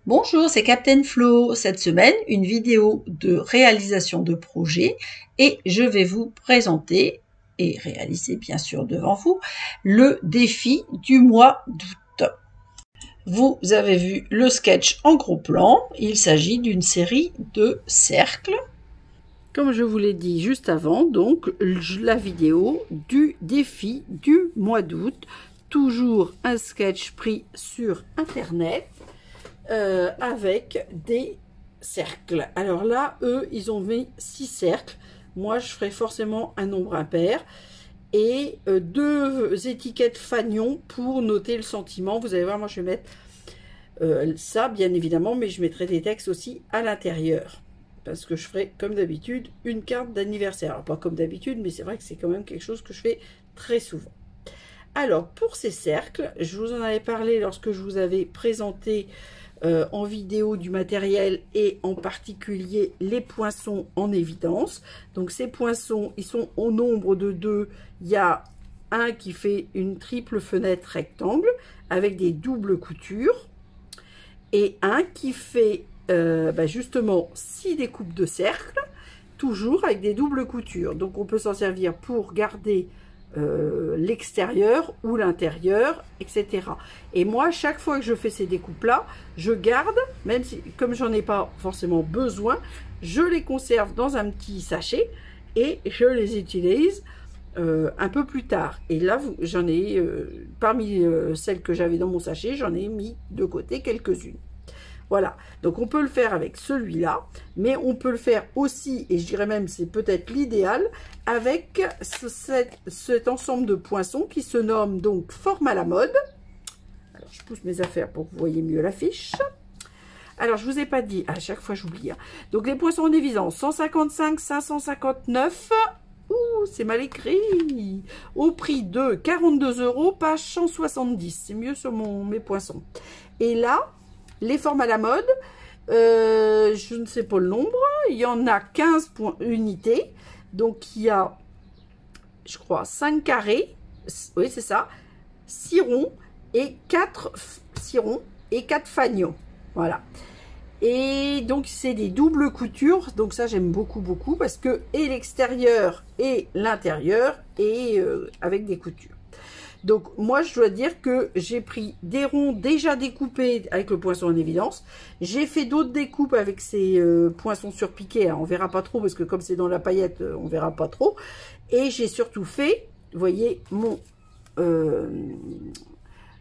Bonjour, c'est Captain Flo. Cette semaine, une vidéo de réalisation de projet et je vais vous présenter et réaliser bien sûr devant vous le défi du mois d'août. Vous avez vu le sketch en gros plan. Il s'agit d'une série de cercles. Comme je vous l'ai dit juste avant, donc la vidéo du défi du mois d'août. Toujours un sketch pris sur internet. Avec des cercles. Alors là, eux, ils ont mis 6 cercles. Moi, je ferai forcément un nombre impair. Et 2 étiquettes fanion pour noter le sentiment. Vous allez voir, moi, je vais mettre ça, bien évidemment, mais je mettrai des textes aussi à l'intérieur. Parce que je ferai, comme d'habitude, une carte d'anniversaire. Alors, pas comme d'habitude, mais c'est vrai que c'est quand même quelque chose que je fais très souvent. Alors, pour ces cercles, je vous en avais parlé lorsque je vous avais présenté en vidéo du matériel et en particulier les poinçons en évidence. Donc ces poinçons, ils sont au nombre de 2. Il y a un qui fait une triple fenêtre rectangle avec des doubles coutures et un qui fait justement 6 découpes de cercle, toujours avec des doubles coutures. Donc on peut s'en servir pour garder l'extérieur ou l'intérieur, etc. Et moi, chaque fois que je fais ces découpes-là, je garde, même si, comme j'en ai pas forcément besoin, je les conserve dans un petit sachet et je les utilise un peu plus tard. Et là, j'en ai, parmi celles que j'avais dans mon sachet, j'en ai mis de côté quelques-unes. Voilà, donc on peut le faire avec celui-là, mais on peut le faire aussi, et je dirais même c'est peut-être l'idéal, avec cet ensemble de poinçons qui se nomme donc Forme à la mode. Alors je pousse mes affaires pour que vous voyez mieux l'affiche. Alors je vous ai pas dit, à chaque fois j'oublie. Hein. Donc les poinçons en évidence, 155, 559, ouh c'est mal écrit, au prix de 42 €, page 170, c'est mieux sur mes poinçons. Et là, les formes à la mode, je ne sais pas le nombre, il y en a 15 unités, donc il y a, je crois, 5 carrés, oui c'est ça, 6 ronds et 4 fanions, voilà. Et donc c'est des doubles coutures, donc ça j'aime beaucoup parce que et l'extérieur et l'intérieur est avec des coutures. Donc, moi, je dois dire que j'ai pris des ronds déjà découpés avec le poinçon en évidence. J'ai fait d'autres découpes avec ces poinçons surpiqués. Alors, on verra pas trop parce que comme c'est dans la paillette, on verra pas trop. Et j'ai surtout fait, vous voyez, mon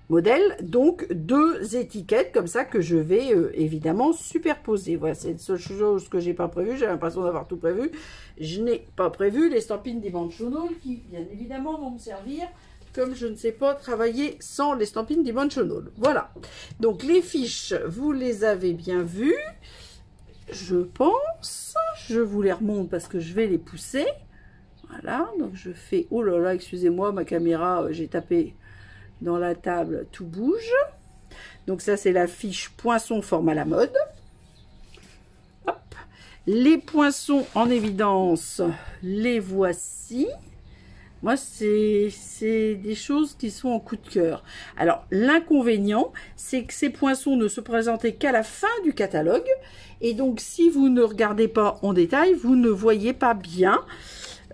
modèle. Donc, 2 étiquettes comme ça que je vais évidemment superposer. Voilà, c'est la seule chose que j'ai pas prévu. J'ai l'impression d'avoir tout prévu. Je n'ai pas prévu les stampines Dimensional qui, bien évidemment, vont me servir. Comme je ne sais pas travailler sans les stampines Dimensional. Voilà. Donc, les fiches, vous les avez bien vues. Je pense. Je vous les remonte parce que je vais les pousser. Voilà. Donc, je fais... Oh là là, excusez-moi, ma caméra, j'ai tapé dans la table, tout bouge. Donc, ça, c'est la fiche poinçon forme à la mode. Hop. Les poinçons en évidence, les voici. Moi, c'est des choses qui sont en coup de cœur. Alors, l'inconvénient, c'est que ces poinçons ne se présentaient qu'à la fin du catalogue. Et donc, si vous ne regardez pas en détail, vous ne voyez pas bien.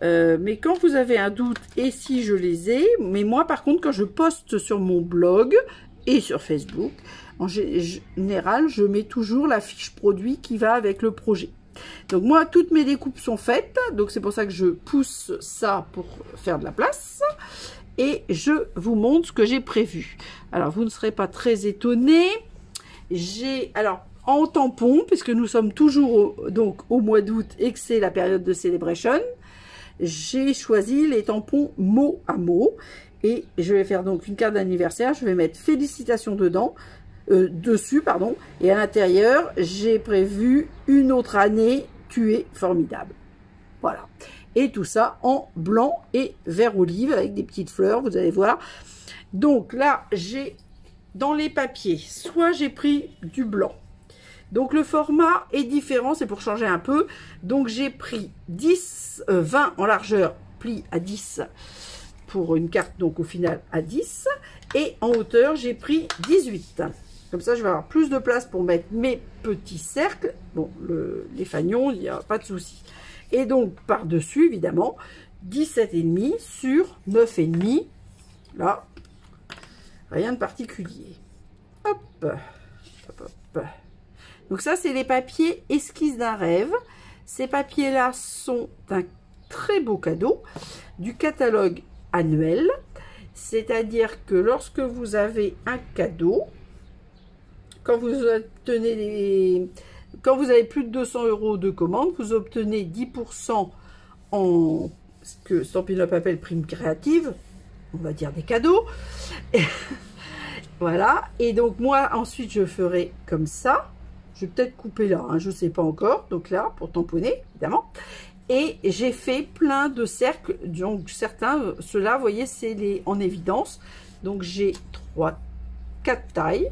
Mais quand vous avez un doute, et si je les ai, mais moi, par contre, quand je poste sur mon blog et sur Facebook, en général, je mets toujours la fiche produit qui va avec le projet. Donc moi, toutes mes découpes sont faites, donc c'est pour ça que je pousse ça pour faire de la place. Et je vous montre ce que j'ai prévu. Alors, vous ne serez pas très étonnés. Alors, en tampon, puisque nous sommes toujours donc au mois d'août et que c'est la période de celebration, j'ai choisi les tampons mot à mot. Et je vais faire donc une carte d'anniversaire. Je vais mettre félicitations dedans. Dessus, pardon, et à l'intérieur, j'ai prévu une autre année, tu es formidable. Voilà. Et tout ça en blanc et vert olive avec des petites fleurs, vous allez voir. Donc là, j'ai dans les papiers, soit j'ai pris du blanc. Donc le format est différent, c'est pour changer un peu. Donc j'ai pris 20 en largeur, pli à 10 pour une carte, donc au final à 10. Et en hauteur, j'ai pris 18. Comme ça, je vais avoir plus de place pour mettre mes petits cercles. Bon, les fanions, il n'y a pas de souci. Et donc, par-dessus, évidemment, 17,5 sur 9,5. Là, rien de particulier. Hop, hop, hop. Donc ça, c'est les papiers esquisses d'un rêve. Ces papiers-là sont un très beau cadeau du catalogue annuel. C'est-à-dire que lorsque vous avez un cadeau, quand vous obtenez quand vous avez plus de 200 € de commande, vous obtenez 10% en ce que Stampin' Up appelle prime créative, on va dire des cadeaux. Voilà. Et donc moi ensuite je ferai comme ça. Je vais peut-être couper là, hein, je ne sais pas encore. Donc là, pour tamponner, évidemment. Et j'ai fait plein de cercles. Donc certains, ceux-là, vous voyez, c'est les en évidence. Donc j'ai 4 tailles.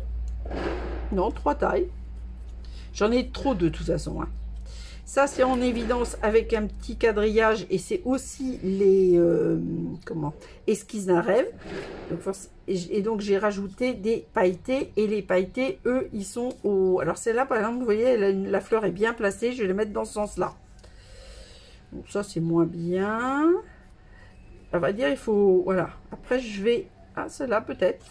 Non, 3 tailles. J'en ai trop de toute façon. Hein. Ça, c'est en évidence avec un petit quadrillage. Et c'est aussi les esquisses d'un rêve. Et donc, j'ai rajouté des pailletés. Et les pailletés, eux, ils sont au... Alors, celle-là, par exemple, vous voyez, la fleur est bien placée. Je vais les mettre dans ce sens-là. Donc, ça, c'est moins bien. À vrai dire, il faut... Voilà. Après, je vais... Ah, celle-là, peut-être.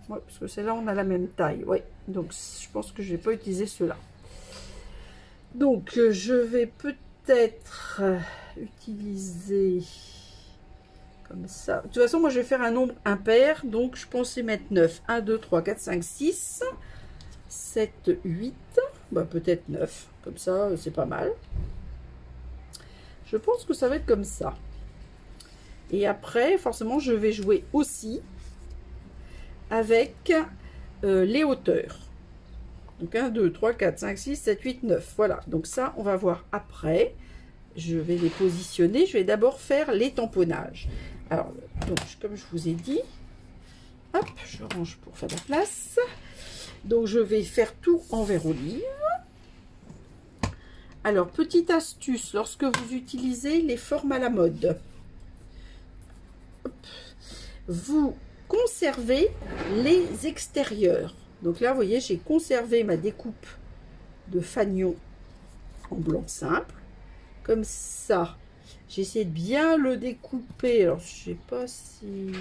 Ouais, parce que celle-là, on a la même taille. Oui. Donc, je pense que je ne vais pas utiliser ceux-là. Donc, je vais peut-être utiliser... Comme ça. De toute façon, moi, je vais faire un nombre impair. Donc, je pensais mettre 9. 1, 2, 3, 4, 5, 6, 7, 8. Bah, peut-être 9. Comme ça, c'est pas mal. Je pense que ça va être comme ça. Et après, forcément, je vais jouer aussi avec les hauteurs. Donc, 1, 2, 3, 4, 5, 6, 7, 8, 9. Voilà. Donc, ça, on va voir après. Je vais les positionner. Je vais d'abord faire les tamponnages. Alors, donc, comme je vous ai dit, hop, je range pour faire la place. Donc, je vais faire tout en verre olive. Alors, petite astuce, lorsque vous utilisez les formes à la mode, hop, vous conservez les extérieurs. Donc là, vous voyez, j'ai conservé ma découpe de fanion en blanc simple. Comme ça. J'essaie de bien le découper. Alors, je sais pas si...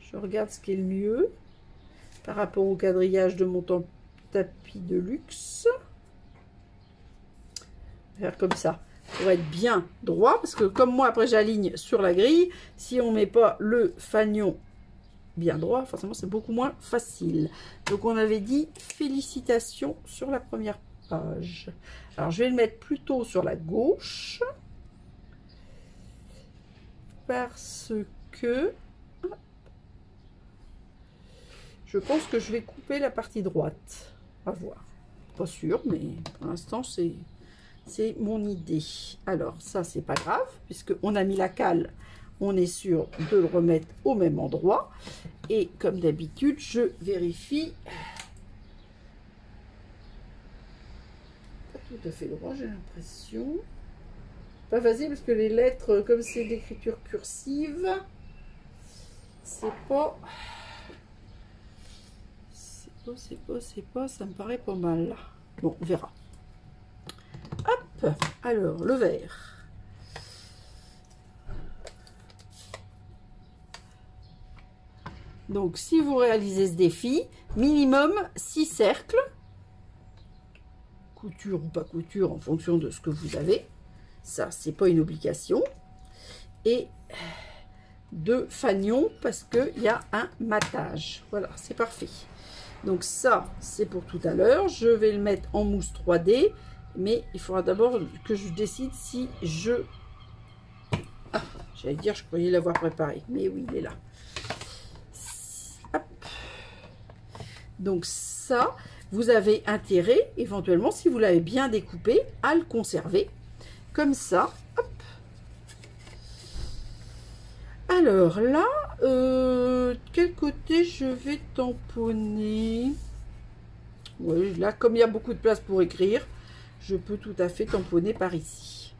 Je regarde ce qui est le mieux par rapport au quadrillage de mon tapis de luxe. Faire comme ça. Pour être bien droit. Parce que comme moi, après, j'aligne sur la grille. Si on ne met pas le fanion bien droit, forcément, c'est beaucoup moins facile. Donc, on avait dit félicitations sur la première page. Alors, je vais le mettre plutôt sur la gauche. Parce que je pense que je vais couper la partie droite. On va voir. Pas sûr, mais pour l'instant, c'est mon idée. Alors, ça, c'est pas grave, puisqu'on a mis la cale. On est sûr de le remettre au même endroit. Et comme d'habitude, je vérifie. Pas tout à fait droit, j'ai l'impression. Pas facile parce que les lettres, comme c'est d'écriture cursive, c'est pas, ça me paraît pas mal. Bon, on verra. Hop, alors le vert. Donc, si vous réalisez ce défi, minimum 6 cercles, couture ou pas couture en fonction de ce que vous avez. Ça, c'est pas une obligation. Et 2 fanions parce qu'il y a un matage. Voilà, c'est parfait. Donc ça, c'est pour tout à l'heure. Je vais le mettre en mousse 3D. Mais il faudra d'abord que je décide si je... Ah, j'allais dire, je croyais l'avoir préparé. Mais oui, il est là. Hop. Donc ça, vous avez intérêt, éventuellement, si vous l'avez bien découpé, à le conserver. Comme ça, hop. Alors là, quel côté je vais tamponner? Oui, là, comme il y a beaucoup de place pour écrire, je peux tout à fait tamponner par ici.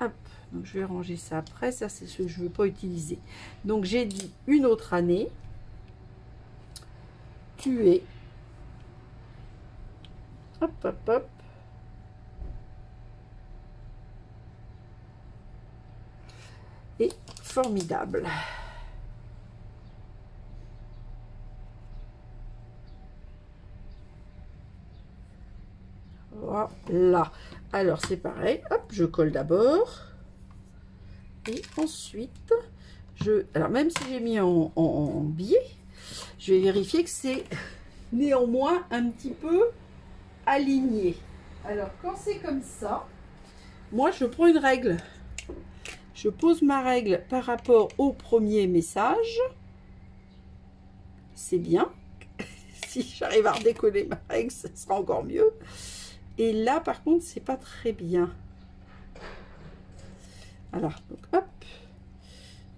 Hop, donc je vais ranger ça après. Ça, c'est ce que je ne veux pas utiliser. Donc, j'ai dit une autre année. situé. Hop, hop, hop. Et formidable. Voilà. Alors, c'est pareil. Hop, je colle d'abord. Et ensuite, alors même si j'ai mis en biais, je vais vérifier que c'est néanmoins un petit peu aligné. Alors, quand c'est comme ça, moi, je prends une règle. Je pose ma règle par rapport au premier message. C'est bien. Si j'arrive à redécoller ma règle, ça sera encore mieux. Et là, par contre, c'est pas très bien. Alors, donc, hop.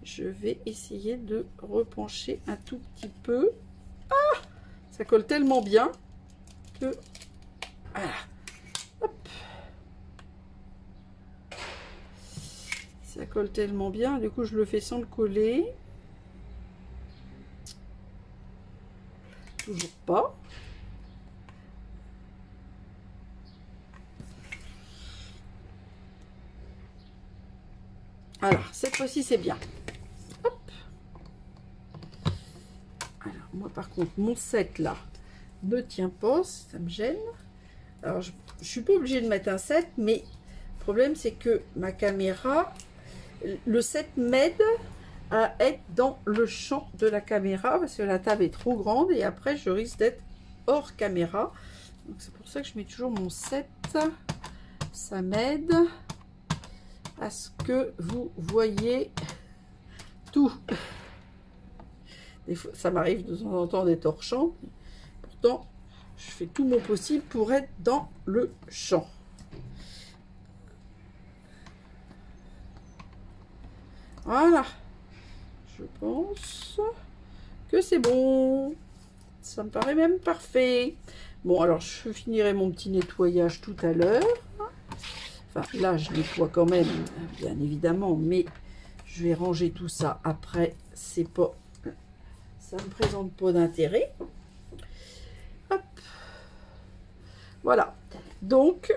Je vais essayer de repencher un tout petit peu. Ah, ça colle tellement bien que... Voilà. Hop. Ça colle tellement bien. Du coup, je le fais sans le coller. Toujours pas. Alors, cette fois-ci, c'est bien. Hop. Alors, moi, par contre, mon set, là, ne tient pas. Ça me gêne. Alors, je ne suis pas obligée de mettre un set, mais le problème, c'est que ma caméra, le set m'aide à être dans le champ de la caméra, parce que la table est trop grande, et après, je risque d'être hors caméra. Donc, c'est pour ça que je mets toujours mon set. Ça m'aide à ce que vous voyez tout. Des fois, ça m'arrive de temps en temps d'être hors champ. Pourtant, je fais tout mon possible pour être dans le champ. Voilà. Je pense que c'est bon. Ça me paraît même parfait. Bon, alors je finirai mon petit nettoyage tout à l'heure. Enfin, là, je nettoie quand même, bien évidemment, mais je vais ranger tout ça après. C'est pas, ça me présente pas d'intérêt. Hop. Voilà. Donc,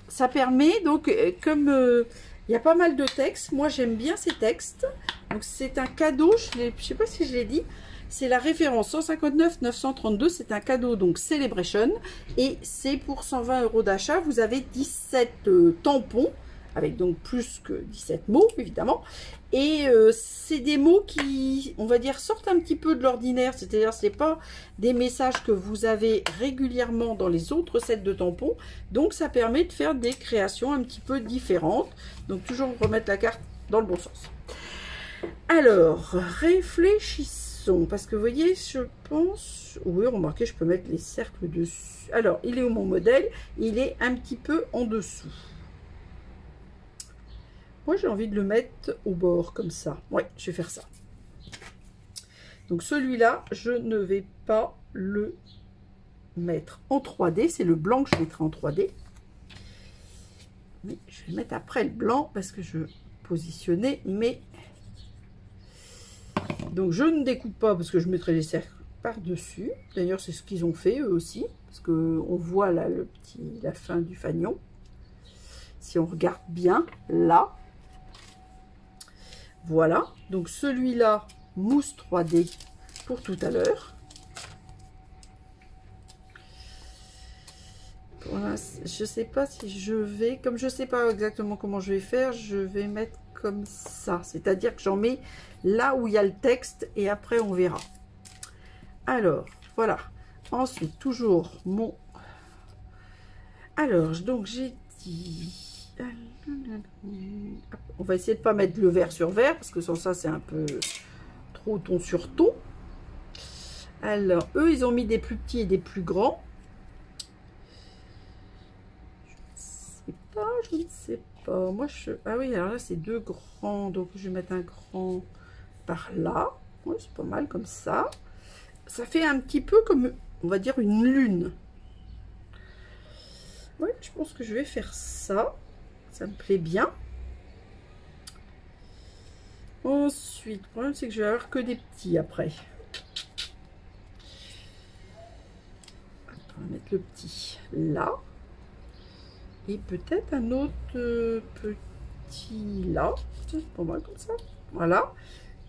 ça permet, donc, comme il y a pas mal de textes, moi j'aime bien ces textes. Donc, c'est un cadeau, je sais pas si je l'ai dit. C'est la référence 159 932, c'est un cadeau, donc Celebration. Et c'est pour 120 € d'achat. Vous avez 17 tampons, avec donc plus que 17 mots, évidemment. Et c'est des mots qui, on va dire, sortent un petit peu de l'ordinaire. C'est-à-dire, ce n'est pas des messages que vous avez régulièrement dans les autres sets de tampons. Donc, ça permet de faire des créations un petit peu différentes. Donc, toujours remettre la carte dans le bon sens. Alors, réfléchissez. Parce que vous voyez, je pense... Oui, remarquez, je peux mettre les cercles dessus. Alors, il est où mon modèle? Il est un petit peu en dessous. Moi, j'ai envie de le mettre au bord, comme ça. Oui, je vais faire ça. Donc, celui-là, je ne vais pas le mettre en 3D. C'est le blanc que je mettrai en 3D. Mais je vais le mettre après le blanc parce que je positionnais mes... Donc, je ne découpe pas parce que je mettrai les cercles par-dessus. D'ailleurs, c'est ce qu'ils ont fait, eux aussi. Parce qu'on voit là la fin du fanion. Si on regarde bien, là. Voilà. Donc, celui-là, mousse 3D pour tout à l'heure. Voilà, je ne sais pas si je vais... Comme je ne sais pas exactement comment je vais faire, je vais mettre comme ça. C'est-à-dire que j'en mets... là où il y a le texte et après on verra. Alors voilà, ensuite toujours mon... Alors donc j'ai dit, on va essayer de pas mettre le vert sur vert parce que sans ça c'est un peu trop ton sur ton. Alors eux ils ont mis des plus petits et des plus grands. Je ne sais pas, moi je... Ah oui, alors là c'est deux grands, donc je vais mettre un grand par là. Oui, c'est pas mal comme ça. Ça fait un petit peu comme, on va dire, une lune. Oui, je pense que je vais faire ça. Ça me plaît bien. Ensuite, le problème c'est que je vais avoir que des petits après. On va mettre le petit là. Et peut-être un autre petit là. Pour moi, comme ça. Voilà.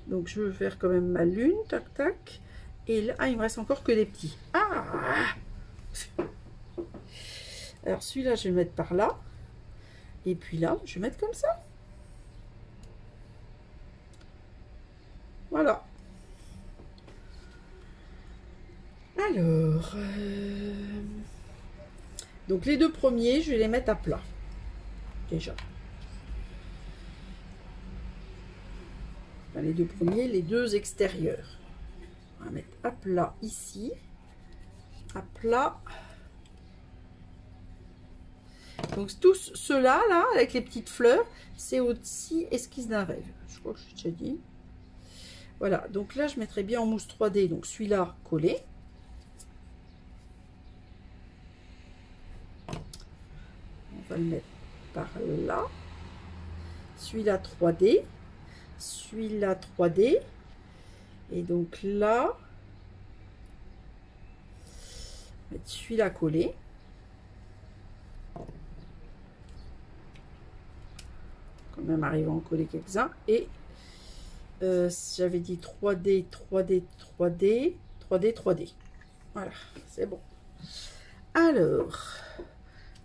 Donc, je vais faire quand même ma lune. Tac, tac. Et là, il me reste encore que des petits. Ah! Alors, celui-là, je vais le mettre par là. Et puis là, je vais mettre comme ça. Voilà. Alors, donc les deux premiers, je vais les mettre à plat. Déjà. Enfin, les deux premiers, les deux extérieurs. On va mettre à plat ici. À plat. Donc tous ceux-là, là, avec les petites fleurs, c'est aussi esquisse d'un rêve. Je crois que je l'ai déjà dit. Voilà, donc là, je mettrai bien en mousse 3D. Donc celui-là collé. On va le mettre par là. Celui-là 3D. Celui-là 3D. Et donc là, on va mettre celui-là collé. Quand même arriver à en coller quelques-uns. Et j'avais dit 3D, 3D, 3D, 3D, 3D. Voilà, c'est bon. Alors,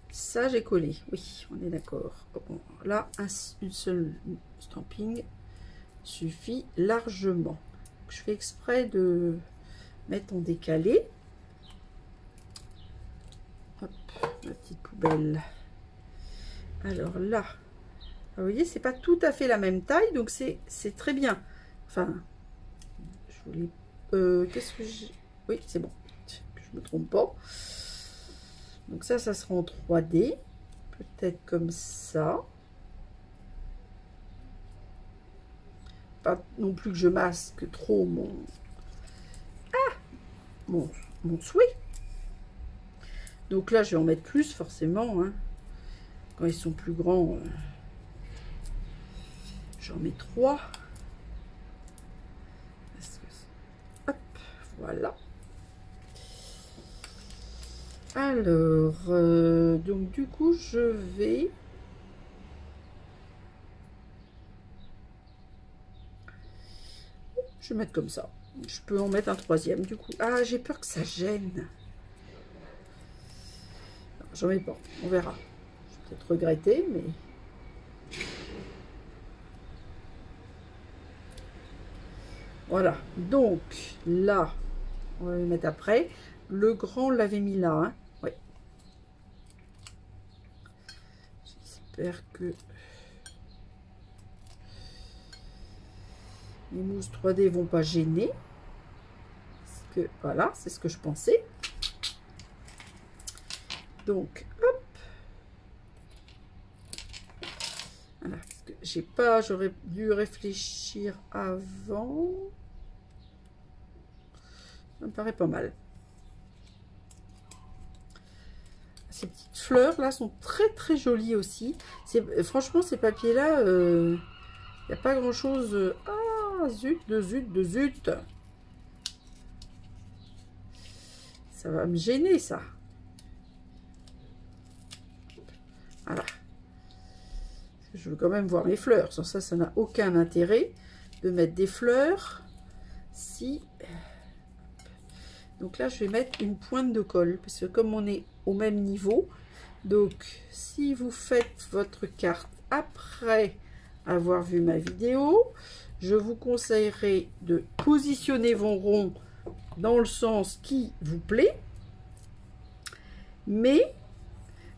ça j'ai collé. Oui, on est d'accord. Bon, là, une seule stamping suffit largement. Je fais exprès de mettre en décalé. Hop, ma petite poubelle. Alors là, vous voyez, c'est pas tout à fait la même taille, donc c'est très bien. Enfin, je voulais... qu'est-ce que j'ai... Oui, c'est bon. Je me trompe pas. Donc ça sera en 3D. Peut-être comme ça. Pas non plus que je masque trop mon... Ah, mon souhait. Donc là, je vais en mettre plus, forcément. Hein. Quand ils sont plus grands... J'en mets 3. Hop, voilà. Alors, donc du coup, je vais... Je vais mettre comme ça. Je peux en mettre un troisième, du coup. Ah, j'ai peur que ça gêne. J'en mets pas, on verra. Je vais peut-être regretter, mais... Voilà, donc là, on va le mettre après. Le grand, on l'avait mis là. Hein. Ouais. J'espère que les mousses 3D vont pas gêner. Parce que, voilà, c'est ce que je pensais. Donc, hop. Voilà, parce que j'ai pas, j'aurais dû réfléchir avant. Ça me paraît pas mal. Ces petites fleurs là sont très très jolies aussi. Franchement, ces papiers là, il n'y a pas grand chose. Ah, zut, de zut, de zut. Ça va me gêner ça. Voilà. Je veux quand même voir les fleurs. Sans ça, ça n'a aucun intérêt de mettre des fleurs. Si. Donc là, je vais mettre une pointe de colle. Parce que comme on est au même niveau, donc si vous faites votre carte après avoir vu ma vidéo, je vous conseillerais de positionner vos ronds dans le sens qui vous plaît. Mais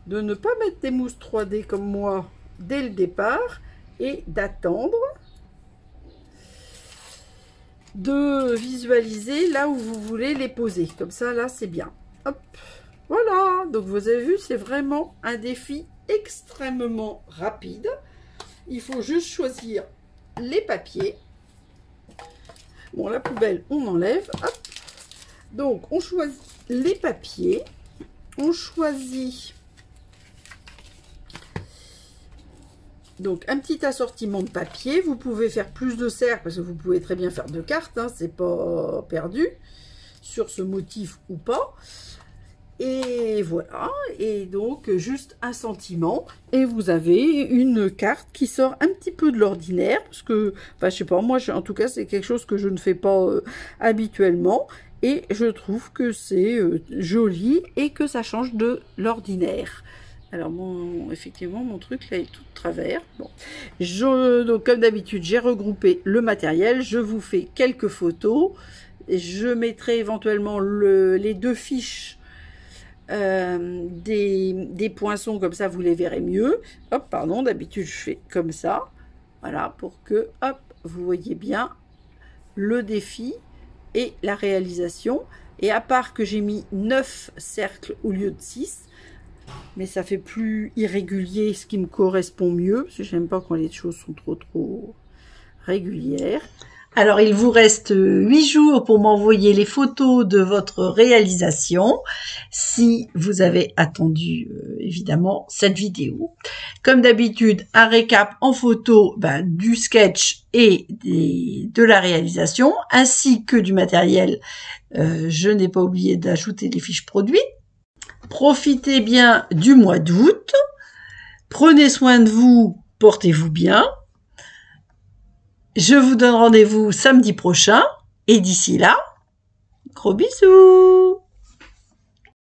de ne pas mettre des mousses 3D comme moi dès le départ et d'attendre de visualiser là où vous voulez les poser. Comme ça, là, c'est bien. Hop, voilà. Donc, vous avez vu, c'est vraiment un défi extrêmement rapide. Il faut juste choisir les papiers. Bon, la poubelle, on enlève. Hop. Donc, on choisit les papiers. On choisit... Donc, un petit assortiment de papier. Vous pouvez faire plus de cercles parce que vous pouvez très bien faire 2 cartes. Hein, c'est pas perdu sur ce motif ou pas. Et voilà, et donc juste un sentiment, et vous avez une carte qui sort un petit peu de l'ordinaire, parce que, enfin je sais pas, moi en tout cas c'est quelque chose que je ne fais pas habituellement, et je trouve que c'est joli et que ça change de l'ordinaire. Alors effectivement mon truc là est tout de travers. Bon. Donc comme d'habitude j'ai regroupé le matériel, je vous fais quelques photos, je mettrai éventuellement les 2 fiches des poinçons, comme ça vous les verrez mieux. Hop, pardon, d'habitude je fais comme ça, voilà, pour que, hop, vous voyez bien le défi et la réalisation. Et à part que j'ai mis 9 cercles au lieu de 6, mais ça fait plus irrégulier, ce qui me correspond mieux, parce que j'aime pas quand les choses sont trop régulières. Alors, il vous reste 8 jours pour m'envoyer les photos de votre réalisation, si vous avez attendu, évidemment, cette vidéo. Comme d'habitude, un récap en photo du sketch et de la réalisation, ainsi que du matériel. Je n'ai pas oublié d'ajouter les fiches produits. Profitez bien du mois d'août. Prenez soin de vous, portez-vous bien. Je vous donne rendez-vous samedi prochain. Et d'ici là, gros bisous!